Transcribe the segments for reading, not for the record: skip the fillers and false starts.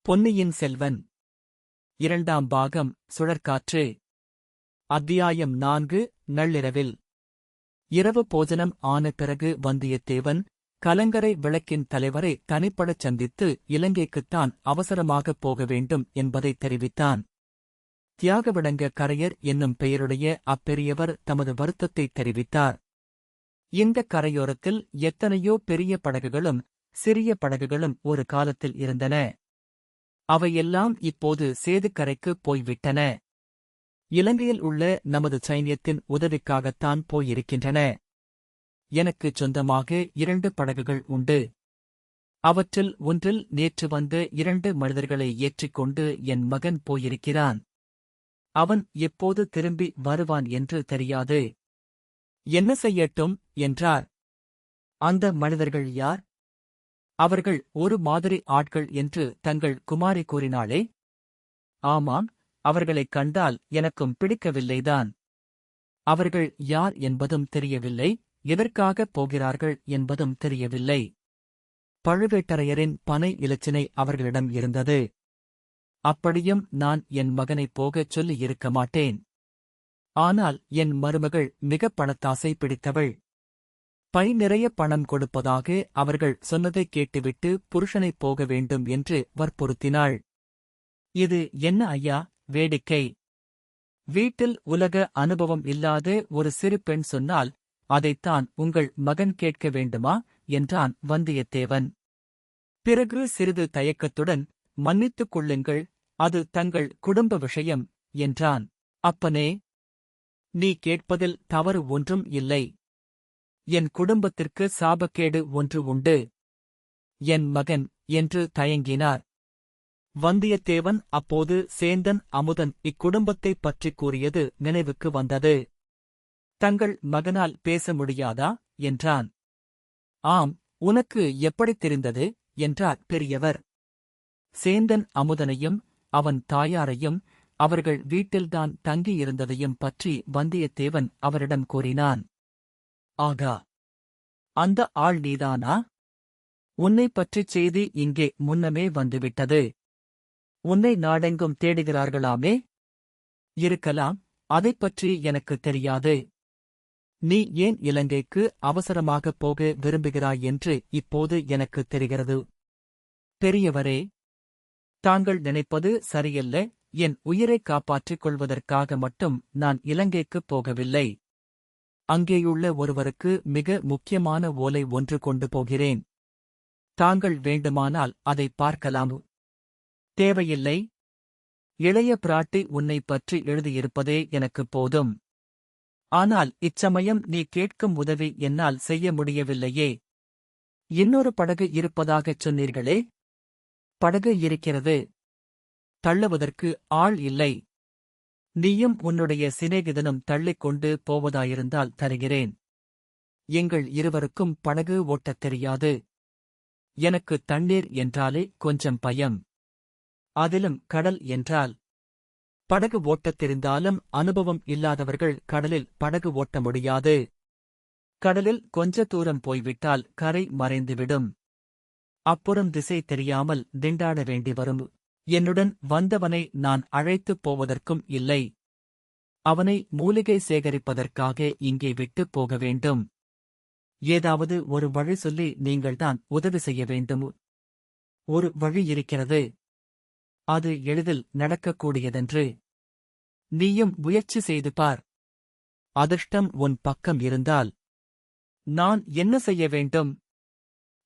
பொன்னியின் செல்வன் இரண்டாம் பாகம் சுழற்காற்று. அத்தியாயம் 4. நள்ளிரவில். இரவு போஜனம் ஆன பிறகு வந்தியத்தேவன் கலங்கரை விளக்கின் தலைவரை தனிப்படச் சந்தித்து இலங்கைக்குத்தான் அவசரமாகப் போக வேண்டும் என்பதை தெரிவித்தான். தியாகவிடங்க கரையர் என்னும் பெயருடைய அப்பெரியவர் தமது வருத்தத்தைத் தெரிவித்தார். இந்தக் கரையோரத்தில் எத்தனையோ பெரிய படகுகளும் சிறிய படகுகளும் ஒரு காலத்தில் இருந்தன. அவையெல்லாம் இப்போது சேதுக்கரைக்குப் போய்விட்டன. இலங்கையில் உள்ள நமது சைன்யத்தின் உதவிக்காகத்தான் போயிருக்கின்றன. எனக்குச் சொந்தமாக 2 படகுகள் உண்டு. அவற்றில் ஒன்றில் நேற்று வந்த 2 மனிதர்களை ஏற்றிக்கொண்டு என் மகன் போயிருக்கிறான். அவன் எப்போது திரும்பி வருவான் என்று தெரியாது. என்ன செய்யட்டும் என்றார். அந்த மனிதர்கள் யார்? அவர்கள் ஒரு மாதிரி ஆட்கள் என்று தங்கள் குமாரி கூறினாளே. ஆமாம், அவர்களைக் கண்டால் எனக்கும் பிடிக்கவில்லைதான். அவர்கள் யார் என்பதும் தெரியவில்லை, எதற்காகப் போகிறார்கள் என்பதும் தெரியவில்லை. பழுவேட்டரையரின் பனை இலச்சினை அவர்களிடம் இருந்தது. அப்படியும் நான் என் மகனைப் போகச் சொல்லியிருக்க மாட்டேன். ஆனால் என் மருமகள் மிகப் பணத்தாசை பிடித்தவள். பை நிறைய பணம் கொடுப்பதாக அவர்கள் சொன்னதைக் கேட்டுவிட்டு புருஷனைப் போக வேண்டும் என்று வற்புறுத்தினாள். இது என்ன ஐயா வேடிக்கை? வீட்டில் உலக அனுபவம் இல்லாத ஒரு சிறு பெண் சொன்னால் அதைத்தான் உங்கள் மகன் கேட்க வேண்டுமா என்றான் வந்தியத்தேவன். பிறகு சிறிது தயக்கத்துடன், மன்னித்துக் கொள்ளுங்கள், அது தங்கள் குடும்ப விஷயம் என்றான். அப்பனே, நீ கேட்பதில் தவறு ஒன்றும் இல்லை. என் குடும்பத்திற்கு சாபக்கேடு ஒன்று உண்டு. என் மகன் என்று தயங்கினார். வந்தியத்தேவன் அப்போது சேந்தன் அமுதன் இக்குடும்பத்தைப் பற்றிக் கூறியது நினைவுக்கு வந்தது. தங்கள் மகனால் பேச முடியாதா என்றான். ஆம், உனக்கு எப்படித் தெரிந்தது என்றார் பெரியவர். சேந்தன் அமுதனையும் அவன் தாயாரையும் அவர்கள் வீட்டில்தான் தங்கியிருந்ததையும் பற்றி வந்தியத்தேவன் அவரிடம் கூறினான். ஆகா, அந்த ஆள் நீதானா? உன்னைப் பற்றிச் செய்தி இங்கே முன்னமே வந்துவிட்டது. உன்னை நாடெங்கும் தேடுகிறார்களாமே. இருக்கலாம், அதைப் பற்றி எனக்குத் தெரியாது. நீ ஏன் இலங்கைக்கு அவசரமாகப் போக விரும்புகிறாய் என்று இப்போது எனக்குத் தெரிகிறது. பெரியவரே, தாங்கள் நினைப்பது சரியல்ல. என் உயிரைக் காப்பாற்றிக் கொள்வதற்காக மட்டும் நான் இலங்கைக்குப் போகவில்லை. அங்கேயுள்ள ஒருவருக்கு மிக முக்கியமான ஓலை ஒன்று கொண்டு போகிறேன். தாங்கள் வேண்டுமானால் அதைப் பார்க்கலாம். தேவையில்லை. இளைய பிராட்டி உன்னைப் பற்றி எழுதியிருப்பதே எனக்குப் போதும். ஆனால் இச்சமயம் நீ கேட்கும் உதவி என்னால் செய்ய முடியவில்லையே. இன்னொரு படகு இருப்பதாகச் சொன்னீர்களே. படகு இருக்கிறது. தள்ளுவதற்கு ஆள் இல்லை. நீயும் உன்னுடைய சிநேகிதனும் தள்ளிக் கொண்டு போவதாயிருந்தால் தருகிறேன். எங்கள் இருவருக்கும் படகு ஓட்டத் தெரியாது. எனக்கு தண்ணீர் என்றாலே கொஞ்சம் பயம். அதிலும் கடல் என்றால். படகு ஓட்டத் தெரிந்தாலும் அனுபவம் இல்லாதவர்கள் கடலில் படகு ஓட்ட முடியாது. கடலில் கொஞ்ச தூரம் போய்விட்டால் கரை மறைந்துவிடும். அப்புறம் திசை தெரியாமல் திண்டாட வேண்டி வரும். என்னுடன் வந்தவனை நான் அழைத்துப் போவதற்கும் இல்லை. அவனை மூலிகை சேகரிப்பதற்காக இங்கே விட்டுப் போக வேண்டும். ஏதாவது ஒரு வழி சொல்லி நீங்கள்தான் உதவி செய்ய வேண்டும். ஒரு வழி இருக்கிறது. அது எளிதில் நடக்கக்கூடியதென்று. நீயும் முயற்சி செய்து பார். அதிர்ஷ்டம் உன் பக்கம் இருந்தால். நான் என்ன செய்ய வேண்டும்?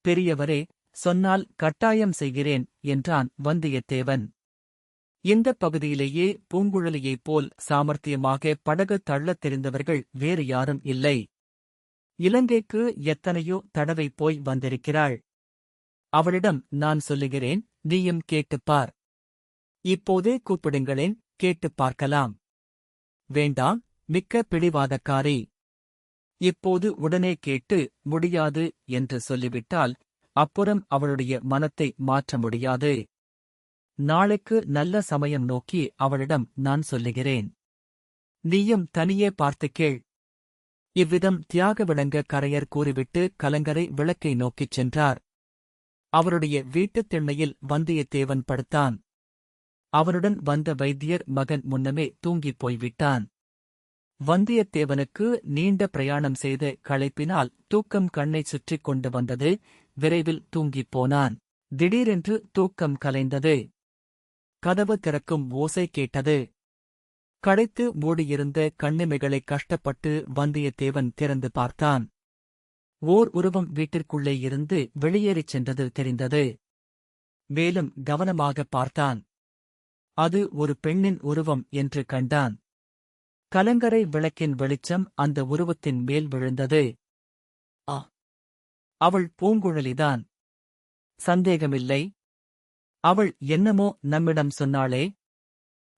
பெரியவரே, சொன்னால் கட்டாயம் செய்கிறேன் என்றான் வந்தியத்தேவன். இந்தப் பகுதியிலேயே பூங்குழலியைப் போல் சாமர்த்தியமாக படகு தள்ளத் தெரிந்தவர்கள் வேறு யாரும் இல்லை. இலங்கைக்கு எத்தனையோ தடவை போய் வந்திருக்கிறாள். அவளிடம் நான் சொல்லுகிறேன், நீயும் கேட்டுப்பார். இப்போதே கூப்பிடுங்களேன், கேட்டுப் பார்க்கலாம். வேண்டாம், மிக்க பிடிவாதக்காரி. இப்போது உடனே கேட்டு முடியாது என்று சொல்லிவிட்டால் அப்புறம் அவளுடைய மனத்தை மாற்ற முடியாது. நாளைக்கு நல்ல சமயம் நோக்கி அவளிடம் நான் சொல்லுகிறேன். நீயும் தனியே பார்த்துக் கேள். இவ்விதம் தியாகவிடங்க கரையர் கூறிவிட்டு கலங்கரை விளக்கை நோக்கிச் சென்றார். அவருடைய வீட்டுத் திண்ணையில் வந்தியத்தேவன் படுத்தான். அவனுடன் வந்த வைத்தியர் மகன் முன்னமே தூங்கிப் போய்விட்டான். வந்தியத்தேவனுக்கு நீண்ட பிரயாணம் செய்த களைப்பினால் தூக்கம் கண்ணைச் சுற்றிக் கொண்டு வந்தது. விரைவில் தூங்கிப் போனான். திடீரென்று தூக்கம் கலைந்தது. கதவு திறக்கும் ஓசை கேட்டது. கடைத்து மூடியிருந்த கண்ணிமைகளை கஷ்டப்பட்டு வந்தியத்தேவன் திறந்து பார்த்தான். ஓர் உருவம் வீட்டிற்குள்ளே இருந்து வெளியேறிச் சென்றது தெரிந்தது. மேலும் கவனமாகப் பார்த்தான். அது ஒரு பெண்ணின் உருவம் என்று கண்டான். கலங்கரை விளக்கின் வெளிச்சம் அந்த உருவத்தின் மேல் விழுந்தது. ஆ! அவள் பூங்குழலிதான். சந்தேகமில்லை. அவள் என்னமோ நம்மிடம் சொன்னாளே.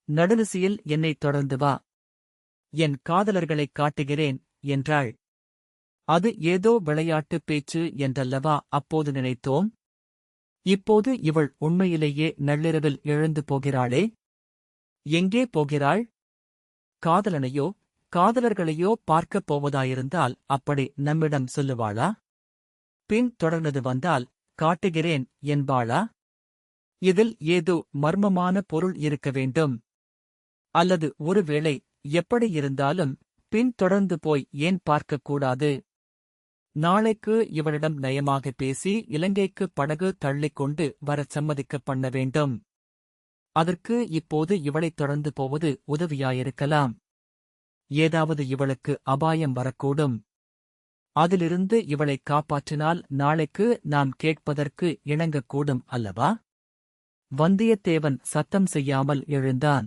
நடுநிசியில் என்னைத் தொடர்ந்து வா. என் காதலர்களைக் காட்டுகிறேன் என்றாள். அது ஏதோ விளையாட்டுப் பேச்சு என்றல்லவா அப்போது நினைத்தோம். இப்போது இவள் உண்மையிலேயே நள்ளிரவில் எழுந்து போகிறாளே. எங்கே போகிறாள்? காதலனையோ காதலர்களையோ பார்க்கப் போவதாயிருந்தால் அப்படி நம்மிடம் சொல்லுவாளா? பின் தொடர்ந்து வந்தால் காட்டுகிறேன் என்பாளா? இதில் ஏதோ மர்மமான பொருள் இருக்க வேண்டும். அல்லது ஒருவேளை எப்படி இருந்தாலும் பின் தொடர்ந்து போய் ஏன் பார்க்கக்கூடாது? நாளைக்கு இவளிடம் நயமாகப் பேசி இலங்கைக்கு படகு தள்ளிக்கொண்டு வரச் சம்மதிக்கப் பண்ண வேண்டும். அதற்கு இப்போது இவளைத் தொடர்ந்து போவது உதவியாயிருக்கலாம். ஏதாவது இவளுக்கு அபாயம் வரக்கூடும். அதிலிருந்து இவளைக் காப்பாற்றினால் நாளைக்கு நாம் கேட்பதற்கு இணங்கக்கூடும் அல்லவா? வந்தியத்தேவன் சத்தம் செய்யாமல் எழுந்தான்.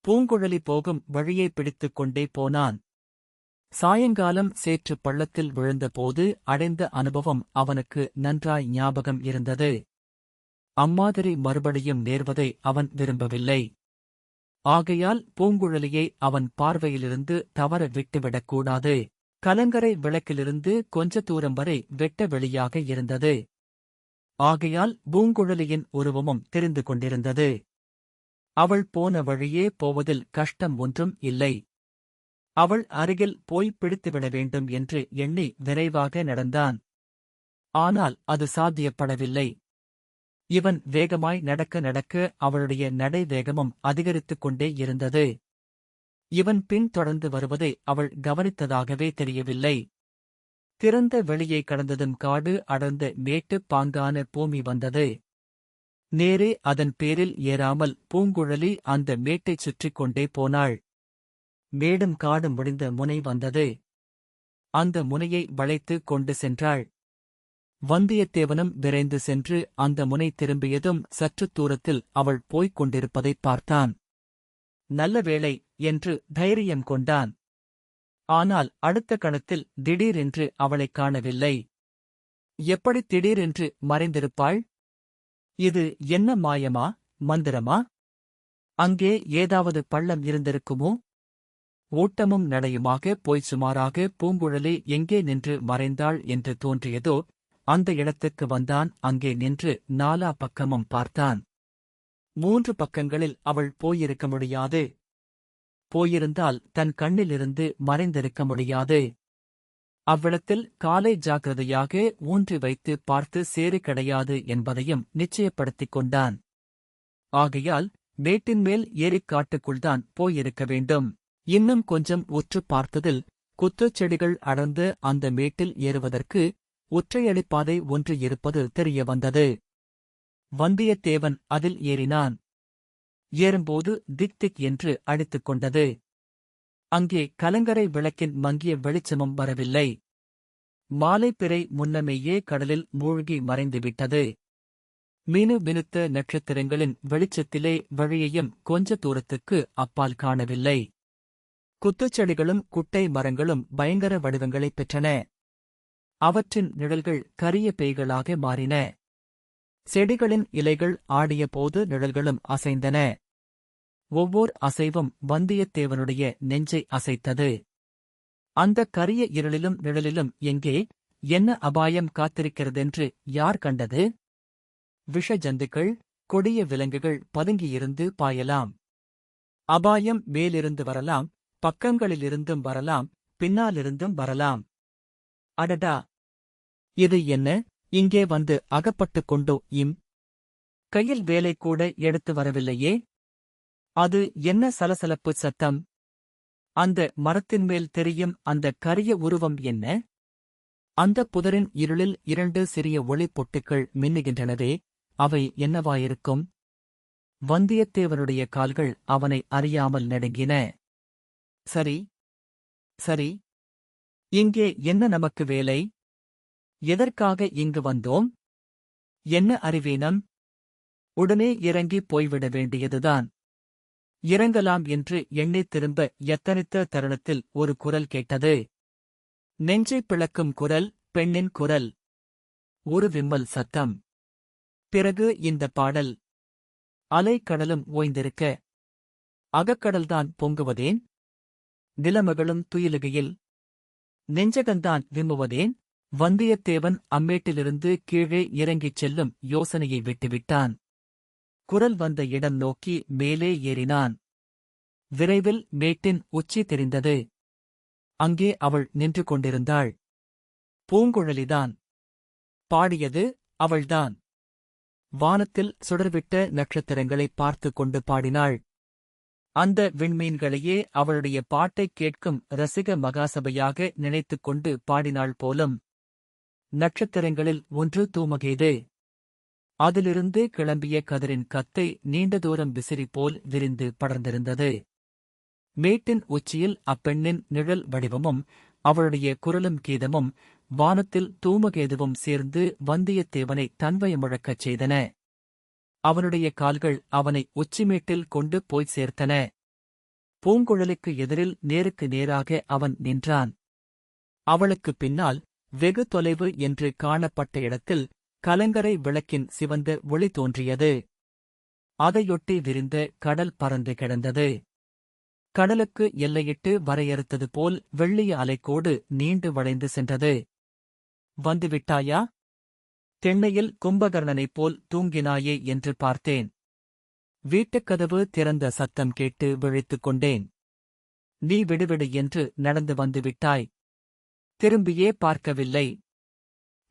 பூங்குழலி போகும் வழியை பிடித்துக் கொண்டே போனான். சாயங்காலம் சேற்று பள்ளத்தில் விழுந்தபோது அடைந்த அனுபவம் அவனுக்கு நன்றாய் ஞாபகம் இருந்தது. அம்மாதிரி மறுபடியும் நேர்வதை அவன் விரும்பவில்லை. ஆகையால் பூங்குழலியை அவன் பார்வையிலிருந்து தவற விட்டுவிடக்கூடாது. கலங்கரை விளக்கிலிருந்து கொஞ்ச தூரம் வரை வெட்ட வெளியாக இருந்தது. ஆகையால் பூங்குழலியின் உருவமும் தெரிந்து கொண்டிருந்தது. அவள் போன வழியே போவதில் கஷ்டம் ஒன்றும் இல்லை. அவள் அருகில் போய் பிடித்துவிட வேண்டும் என்று எண்ணி விரைவாக நடந்தான். ஆனால் அது சாத்தியப்படவில்லை. இவன் வேகமாய் நடக்க நடக்க அவளுடைய நடை வேகமும் அதிகரித்துக் கொண்டே இருந்தது. இவன் பின் தொடர்ந்து வருவதை அவள் கவனித்ததாகவே தெரியவில்லை. திறந்த வெளியை கடந்ததும் காடு அடர்ந்த மேட்டுப் பாங்கான பூமி வந்தது. நேரே அதன் பேரில் ஏறாமல் பூங்குழலி அந்த மேட்டைச் சுற்றிக் கொண்டே போனாள். மேடும் காடும் முடிந்த முனை வந்தது. அந்த முனையை வளைத்து கொண்டு சென்றாள். வந்தியத்தேவனும் விரைந்து சென்று அந்த முனை திரும்பியதும் சற்றுத் தூரத்தில் அவள் போய்க் கொண்டிருப்பதைப் பார்த்தான். நல்ல வேளை என்று தைரியம் கொண்டான். ஆனால் அடுத்த கணத்தில் திடீரென்று அவளைக் காணவில்லை. எப்படி திடீரென்று மறைந்திருப்பாள்? இது என்ன மாயமா, மந்திரமா? அங்கே ஏதாவது பள்ளம் இருந்திருக்குமோ? ஓட்டமும் நடையுமாக போய் சுமாராக பூங்குழலி எங்கே நின்று மறைந்தாள் என்று தோன்றியதோ அந்த இடத்துக்கு வந்தான். அங்கே நின்று நாலா பக்கமும் பார்த்தான். 3 பக்கங்களில் அவள் போயிருக்க முடியாது. போயிருந்தால் தன் கண்ணிலிருந்து மறைந்திருக்க முடியாது. அவ்விடத்தில் காலை ஜாக்கிரதையாக ஊன்றி வைத்து பார்த்து சேறு கிடையாது என்பதையும் நிச்சயப்படுத்திக் கொண்டான். ஆகையால் மேட்டின் மேல் ஏறிக் காட்டுக்குள்தான் போயிருக்க வேண்டும். இன்னும் கொஞ்சம் உற்றுப் பார்த்ததில் குத்துச் செடிகள் அடர்ந்து அந்த மேட்டில் ஏறுவதற்கு ஒற்றையடிப்பாதை ஒன்று இருப்பது தெரிய வந்தது. வந்தியத்தேவன் அதில் ஏறினான். ஏறும்போது திக் திக் என்று அடித்துக் கொண்டது. அங்கே கலங்கரை விளக்கின் மங்கிய வெளிச்சமும் வரவில்லை. மாலைப்பிறை முன்னமேயே கடலில் மூழ்கி மறைந்துவிட்டது. மினு மினுத்த நட்சத்திரங்களின் வெளிச்சத்திலே வழியையும் கொஞ்ச தூரத்துக்கு அப்பால் காணவில்லை. குத்துச்செடிகளும் குட்டை மரங்களும் பயங்கர வடிவங்களைப் பெற்றன. அவற்றின் நிழல்கள் கரிய பேய்களாக மாறின. செடிகளின் இலைகள் ஆடியபோது நிழல்களும் அசைந்தன. ஒவ்வோர் அசைவும் வந்தியத்தேவனுடைய நெஞ்சை அசைத்தது. அந்தக் கரிய இருளிலும் நிழலிலும் எங்கே என்ன அபாயம் காத்திருக்கிறதென்று யார் கண்டது? விஷ ஜந்துக்கள், கொடிய விலங்குகள் பதுங்கியிருந்து பாயலாம். அபாயம் மேலிருந்து வரலாம், பக்கங்களிலிருந்தும் வரலாம், பின்னாலிருந்தும் வரலாம். அடடா! இது என்ன? இங்கே வந்து அகப்பட்டுக் கொண்டோ இம். கையில் வேலை கூட எடுத்து வரவில்லையே. அது என்ன சலசலப்பு சத்தம்? அந்த மரத்தின் மேல் தெரியும் அந்த கரிய உருவம் என்ன? அந்த புதரின் இருளில் 2 சிறிய ஒளிப் பொட்டுக்கள் மின்னுகின்றனவே, அவை என்னவாயிருக்கும்? வந்தியத்தேவனுடைய கால்கள் அவனை அறியாமல் நடுங்கின. சரி, சரி. இங்கே என்ன நமக்கு வேலை? எதற்காக இங்கு வந்தோம்? என்ன அறிவீனம்? உடனே இறங்கிப் போய்விட வேண்டியதுதான். இறங்கலாம் என்று எண்ணித் திரும்ப எத்தனித்த தருணத்தில் ஒரு குரல் கேட்டது. நெஞ்சைப் பிளக்கும் குரல், பெண்ணின் குரல். ஒரு விம்மல் சத்தம். பிறகு இந்த பாடல். அலை கடலும் ஓய்ந்திருக்க. அகக்கடல்தான் பொங்குவதேன்? நிலமகளும் துயிலுகையில் நெஞ்சகந்தான் விம்முவதேன்? வந்தியத்தேவன் அம்மேட்டிலிருந்து கீழே இறங்கிச் செல்லும் யோசனையை விட்டுவிட்டான். குரல் வந்த இடம் நோக்கி மேலே ஏறினான். விரைவில் மேட்டின் உச்சி தெரிந்தது. அங்கே அவள் நின்று கொண்டிருந்தாள். பூங்குழலிதான். பாடியது அவள்தான். வானத்தில் சுடர்விட்ட நட்சத்திரங்களைப் பார்த்துக் கொண்டு பாடினாள். அந்த விண்மீன்களையே அவளுடைய பாட்டைக் கேட்கும் ரசிக மகாசபையாக நினைத்துக் கொண்டு பாடினாள் போலும். நட்சத்திரங்களில் ஒன்று தூமகேது. அதிலிருந்து கிளம்பிய கதிரின் கத்தை நீண்ட தூரம் விசிறி போல் விரிந்து படர்ந்திருந்தது. மேட்டின் உச்சியில் அப்பெண்ணின் நிழல் வடிவமும் அவளுடைய குரலும் கீதமும் வானத்தில் தூமகேதுவும் சேர்ந்து வந்தியத்தேவனை தன்வயமுழக்கச் செய்தன. அவனுடைய கால்கள் அவனை உச்சிமேட்டில் கொண்டு போய்ச் சேர்த்தன. பூங்குழலிக்கு எதிரில் நேருக்கு நேராக அவன் நின்றான். அவளுக்குப் பின்னால் வெகு தொலைவு என்று காணப்பட்ட இடத்தில் கலங்கரை விளக்கின் சிவந்த ஒளி தோன்றியது. அதையொட்டி விரிந்த கடல் பறந்து கிடந்தது. கடலுக்கு எல்லையிட்டு வரையறுத்தது போல் வெள்ளிய அலைக்கோடு நீண்டு வளைந்து சென்றது. வந்துவிட்டாயா? தென்னையில் கும்பகர்ணனைப் போல் தூங்கினாயே என்று பார்த்தேன். வீட்டுக்கதவு திறந்த சத்தம் கேட்டு விழித்துக் கொண்டேன். நீ விடுவிடு என்று நடந்து வந்துவிட்டாய். திரும்பியே பார்க்கவில்லை.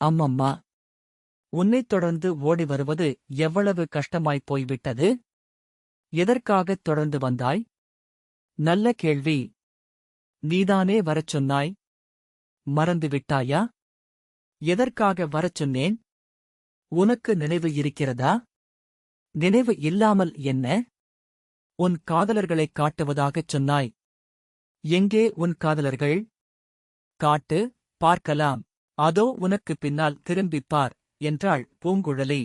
அம்மம்மா, உன்னைத் தொடர்ந்து ஓடி வருவது எவ்வளவு கஷ்டமாய்ப் போய்விட்டது? எதற்காகத் தொடர்ந்து வந்தாய்? நல்ல கேள்வி. நீதானே வரச் சொன்னாய். மறந்துவிட்டாயா? எதற்காக வரச் சொன்னேன்? உனக்கு நினைவு இருக்கிறதா? நினைவு இல்லாமல் என்ன? உன் காதலர்களைக் காட்டுவதாகச் சொன்னாய். எங்கே உன் காதலர்கள்? காட்டு, பார்க்கலாம். அதோ உனக்குப் பின்னால் திரும்பிப் பார் என்றாள் பூங்குழலி.